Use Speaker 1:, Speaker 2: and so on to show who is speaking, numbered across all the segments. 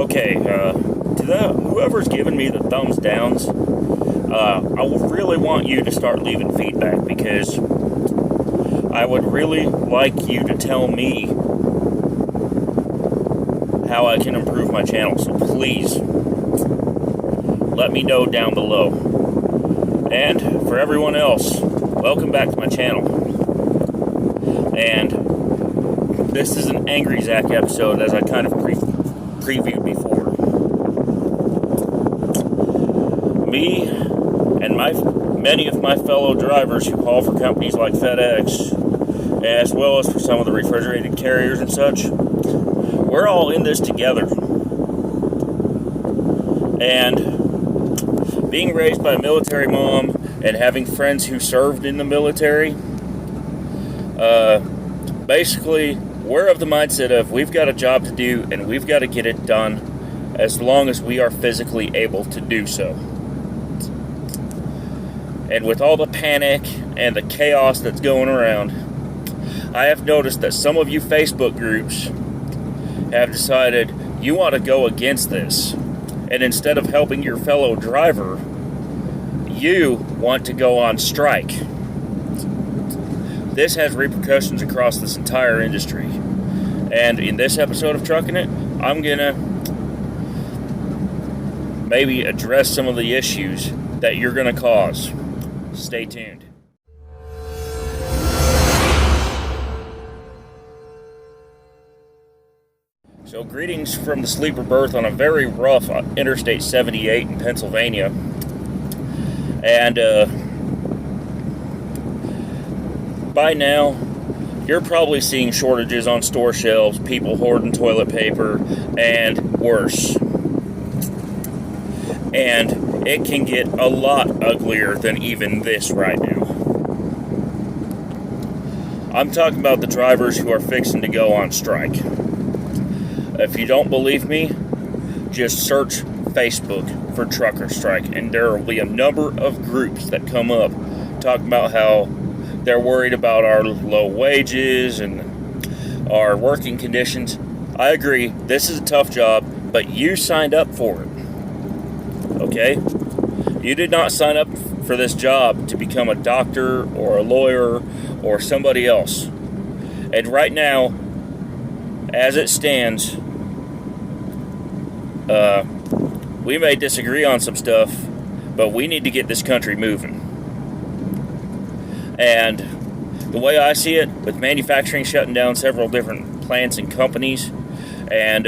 Speaker 1: Okay, whoever's giving me the thumbs downs, I really want you to start leaving feedback, because I would really like you to tell me how I can improve my channel. So please, let me know down below. And for everyone else, welcome back to my channel. And this is an Angry Zach episode, as I kind of previewed before. Me and many of my fellow drivers who haul for companies like FedEx, as well as for some of the refrigerated carriers and such, we're all in this together. And being raised by a military mom and having friends who served in the military, basically, we're of the mindset of we've got a job to do and we've got to get it done as long as we are physically able to do so. And with all the panic and the chaos that's going around, I have noticed that some of you Facebook groups have decided you want to go against this. And instead of helping your fellow driver, you want to go on strike. This has repercussions across this entire industry. And in this episode of Truckin It, I'm gonna maybe address some of the issues that you're gonna cause. Stay tuned. So greetings from the sleeper berth on a very rough Interstate 78 in Pennsylvania. And by now, you're probably seeing shortages on store shelves, people hoarding toilet paper, and worse. And it can get a lot uglier than even this right now. I'm talking about the drivers who are fixing to go on strike. If you don't believe me, just search Facebook for trucker strike, and there will be a number of groups that come up talking about how they're worried about our low wages and our working conditions. I agree, this is a tough job, but you signed up for it. Okay? You did not sign up for this job to become a doctor or a lawyer or somebody else. And right now, as it stands, we may disagree on some stuff, but we need to get this country moving. And the way I see it, with manufacturing shutting down several different plants and companies, and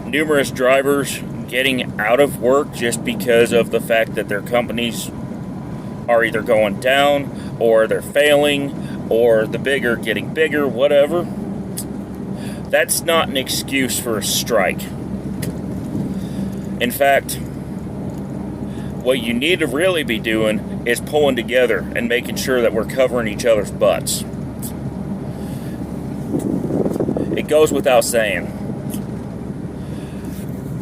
Speaker 1: numerous drivers getting out of work just because of the fact that their companies are either going down, or they're failing, or the big are getting bigger, whatever, that's not an excuse for a strike. In fact, what you need to really be doing is pulling together and making sure that we're covering each other's butts. It goes without saying.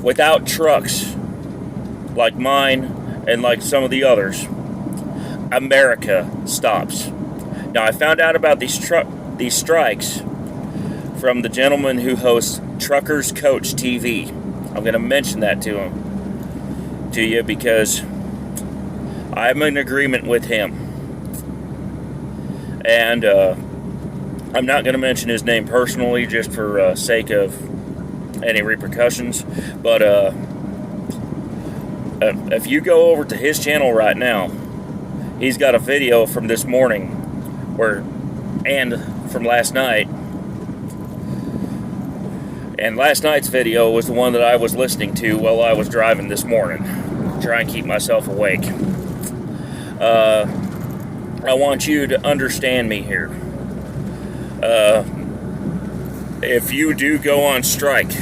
Speaker 1: Without trucks like mine and like some of the others, America stops. Now, I found out about these strikes from the gentleman who hosts Truckers Coach TV. I'm going to mention that to you because I'm in agreement with him. And I'm not going to mention his name personally just for sake of any repercussions. But if you go over to his channel right now, he's got a video from this morning and from last night. And last night's video was the one that I was listening to while I was driving this morning, trying to keep myself awake. I want you to understand me here. If you do go on strike,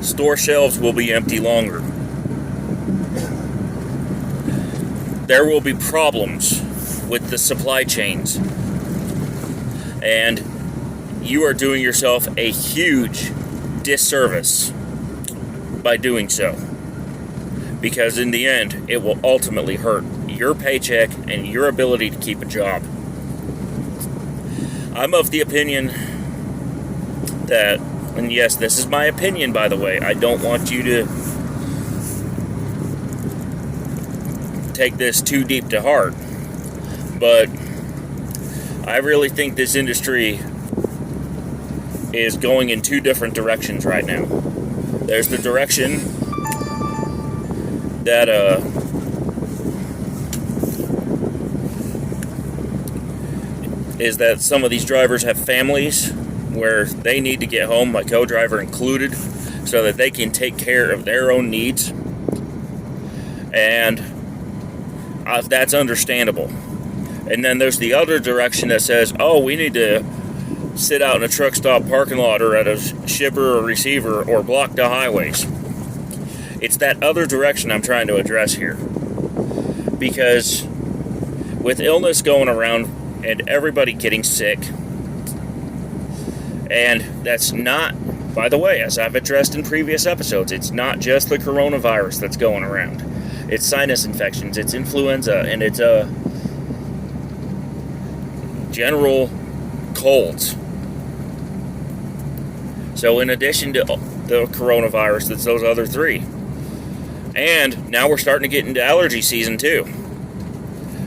Speaker 1: store shelves will be empty longer. There will be problems with the supply chains. And you are doing yourself a huge disservice by doing so. Because in the end, it will ultimately hurt your paycheck and your ability to keep a job. I'm of the opinion that and yes, this is my opinion, by the way. I don't want you to take this too deep to heart, but I really think this industry is going in two different directions right now. There's the direction that is that some of these drivers have families where they need to get home, my co-driver included, so that they can take care of their own needs. And that's understandable. And then there's the other direction that says, oh, we need to sit out in a truck stop parking lot or at a shipper or receiver or block the highways. It's that other direction I'm trying to address here. Because with illness going around and everybody getting sick, and that's not, by the way, as I've addressed in previous episodes, it's not just the coronavirus that's going around. It's sinus infections, it's influenza, and it's general colds. So in addition to the coronavirus, that's those other three. And now we're starting to get into allergy season too.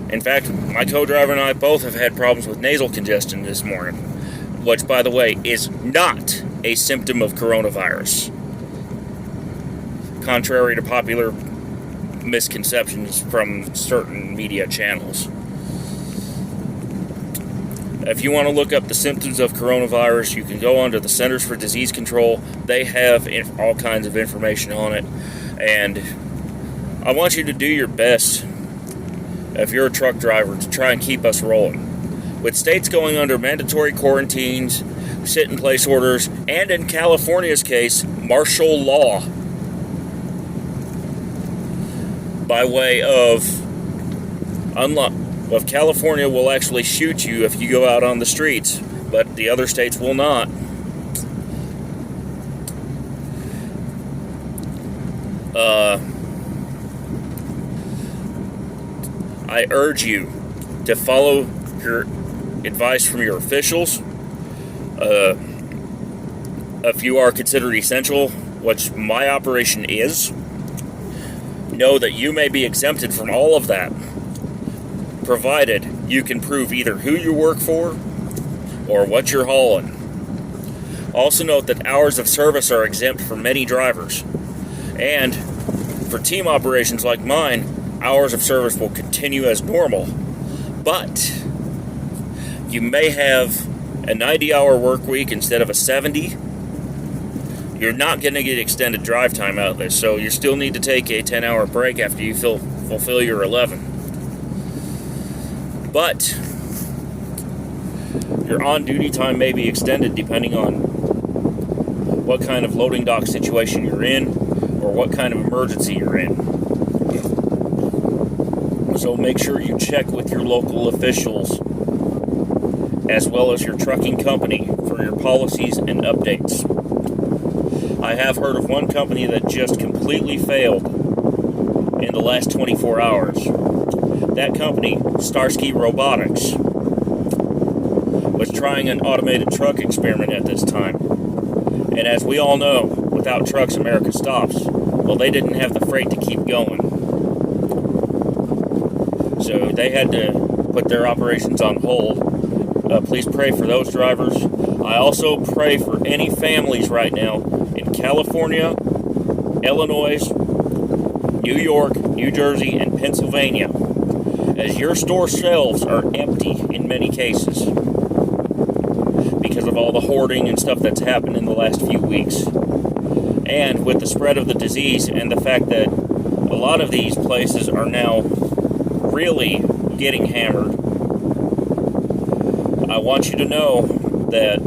Speaker 1: In fact, my co-driver and I both have had problems with nasal congestion this morning, which, by the way, is not a symptom of coronavirus, contrary to popular misconceptions from certain media channels. If you want to look up the symptoms of coronavirus, you can go onto the Centers for Disease Control. They have all kinds of information on it. And I want you to do your best, if you're a truck driver, to try and keep us rolling. With states going under mandatory quarantines, sit-in-place orders, and in California's case, martial law, by way of California will actually shoot you if you go out on the streets, but the other states will not. I urge you to follow your advice from your officials. If you are considered essential, which my operation is, know that you may be exempted from all of that, provided you can prove either who you work for or what you're hauling. Also note that hours of service are exempt for many drivers. And for team operations like mine, hours of service will continue as normal. But you may have a 90-hour work week instead of a 70. You're not going to get extended drive time out of this, so you still need to take a 10-hour break after you fulfill your 11. But your on-duty time may be extended depending on what kind of loading dock situation you're in or what kind of emergency you're in. So make sure you check with your local officials as well as your trucking company for your policies and updates. I have heard of one company that just completely failed in the last 24 hours. That company, Starsky Robotics, was trying an automated truck experiment at this time. And as we all know, without trucks, America stops. Well, they didn't have the freight to keep going. So they had to put their operations on hold. Please pray for those drivers. I also pray for any families right now in California, Illinois, New York, New Jersey, and Pennsylvania, as your store shelves are empty in many cases because of all the hoarding and stuff that's happened in the last few weeks. And with the spread of the disease and the fact that a lot of these places are now really getting hammered, I want you to know that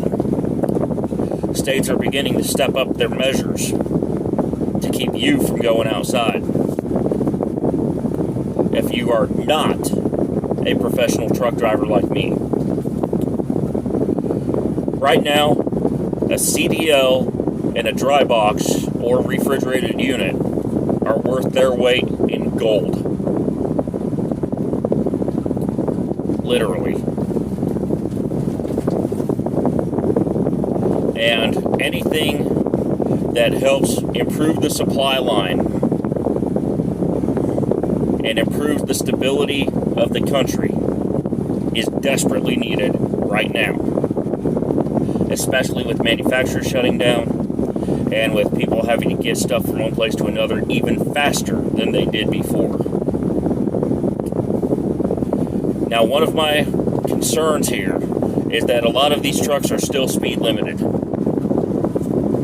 Speaker 1: states are beginning to step up their measures to keep you from going outside. If you are not a professional truck driver like me. Right now, a CDL and a dry box or refrigerated unit are worth their weight in gold. Literally. And anything that helps improve the supply line and improves the stability of the country is desperately needed right now, especially with manufacturers shutting down and with people having to get stuff from one place to another even faster than they did before. Now, one of my concerns here is that a lot of these trucks are still speed limited,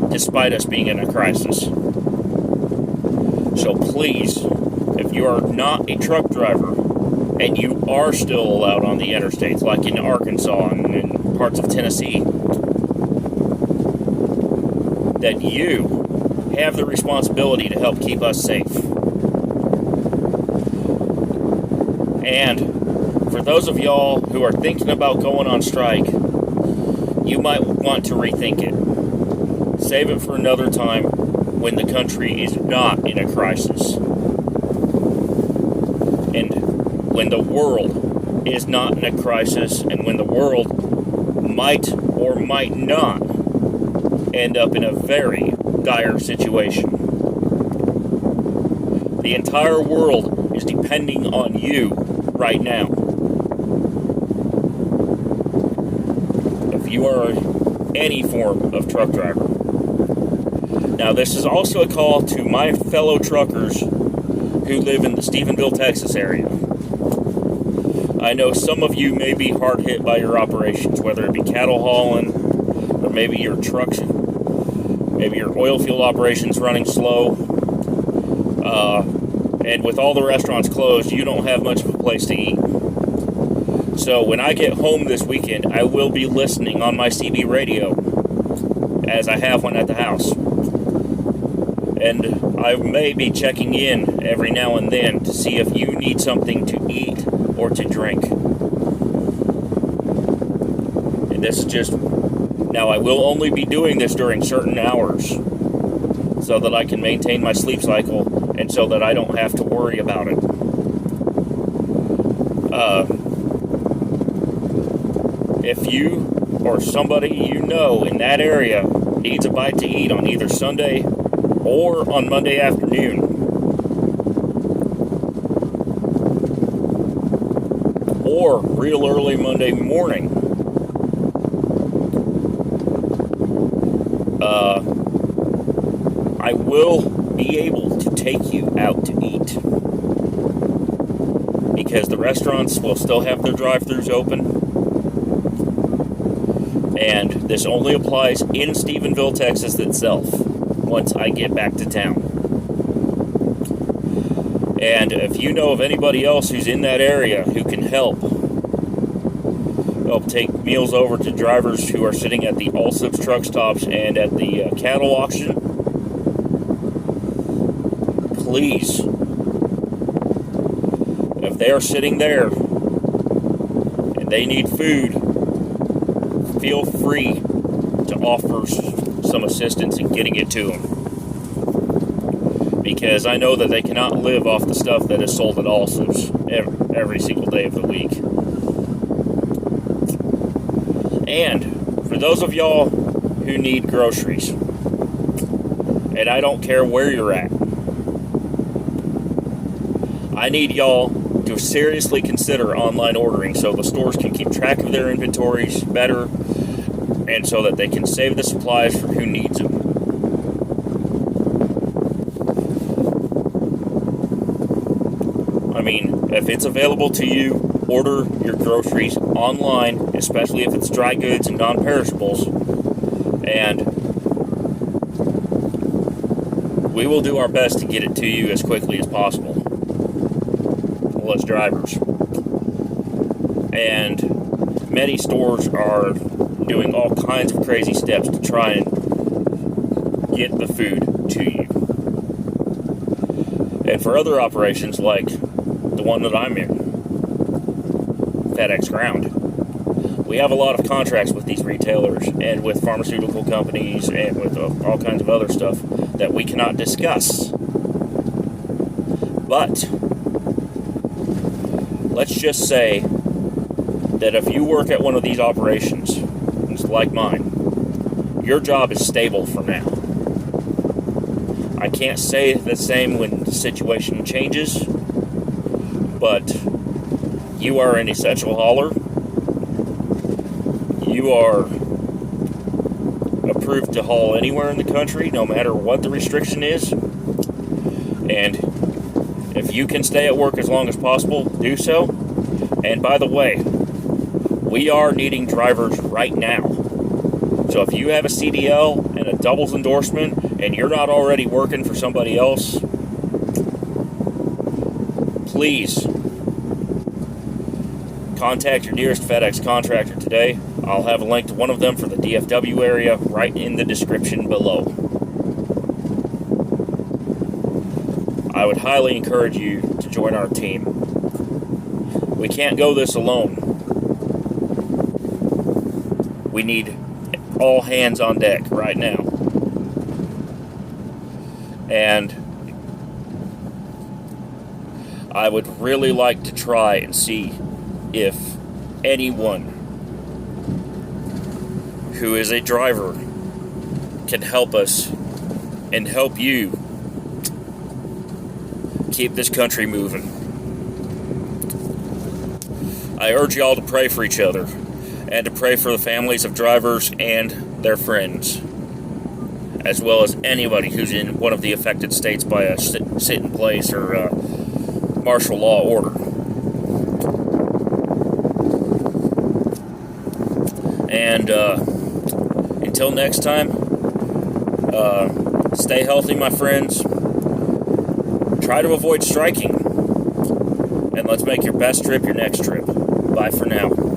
Speaker 1: despite us being in a crisis. So please, if you are not a truck driver and you are still allowed on the interstates, like in Arkansas and in parts of Tennessee, that you have the responsibility to help keep us safe. And for those of y'all who are thinking about going on strike, you might want to rethink it. Save it for another time when the country is not in a crisis. And when the world is not in a crisis, and when the world might or might not end up in a very dire situation. The entire world is depending on you right now. If you are any form of truck driver. Now, this is also a call to my fellow truckers who live in the Stephenville, Texas area. I know some of you may be hard hit by your operations, whether it be cattle hauling, or maybe your trucks, maybe your oil field operations running slow. And with all the restaurants closed, you don't have much of a place to eat. So when I get home this weekend, I will be listening on my CB radio, as I have one at the house. And I may be checking in every now and then to see if you need something to eat or to drink. And this is just... Now, I will only be doing this during certain hours so that I can maintain my sleep cycle and so that I don't have to worry about it. If you or somebody you know in that area needs a bite to eat on either Sunday or on Monday afternoon, or real early Monday morning, I will be able to take you out to eat, because the restaurants will still have their drive-thrus open. And this only applies in Stephenville, Texas itself, once I get back to town. And if you know of anybody else who's in that area who can help take meals over to drivers who are sitting at the Allsup's truck stops and at the cattle auction, please, if they are sitting there and they need food, feel free to offer some assistance in getting it to them. Because I know that they cannot live off the stuff that is sold at Allsup's every single day of the week. And for those of y'all who need groceries, and I don't care where you're at, I need y'all to seriously consider online ordering so the stores can keep track of their inventories better, and so that they can save the supplies for who needs them. I mean, if it's available to you, order your groceries online, especially if it's dry goods and non-perishables, and we will do our best to get it to you as quickly as possible. Well, as drivers. And many stores are doing all kinds of crazy steps to try and get the food to you. And for other operations like the one that I'm in, FedEx Ground, we have a lot of contracts with these retailers and with pharmaceutical companies and with all kinds of other stuff that we cannot discuss. But let's just say that if you work at one of these operations, like mine, your job is stable for now. I can't say the same when the situation changes, but you are an essential hauler. You are approved to haul anywhere in the country, no matter what the restriction is. And if you can stay at work as long as possible, do so. And by the way, we are needing drivers right now. So if you have a CDL and a doubles endorsement and you're not already working for somebody else, please contact your nearest FedEx contractor today. I'll have a link to one of them for the DFW area right in the description below. I would highly encourage you to join our team. We can't go this alone. We need all hands on deck right now. And I would really like to try and see if anyone who is a driver can help us and help you keep this country moving. I urge y'all to pray for each other and to pray for the families of drivers and their friends, as well as anybody who's in one of the affected states by a sit-in-place or martial law order. And until next time, stay healthy, my friends. Try to avoid striking. And let's make your best trip your next trip. Bye for now.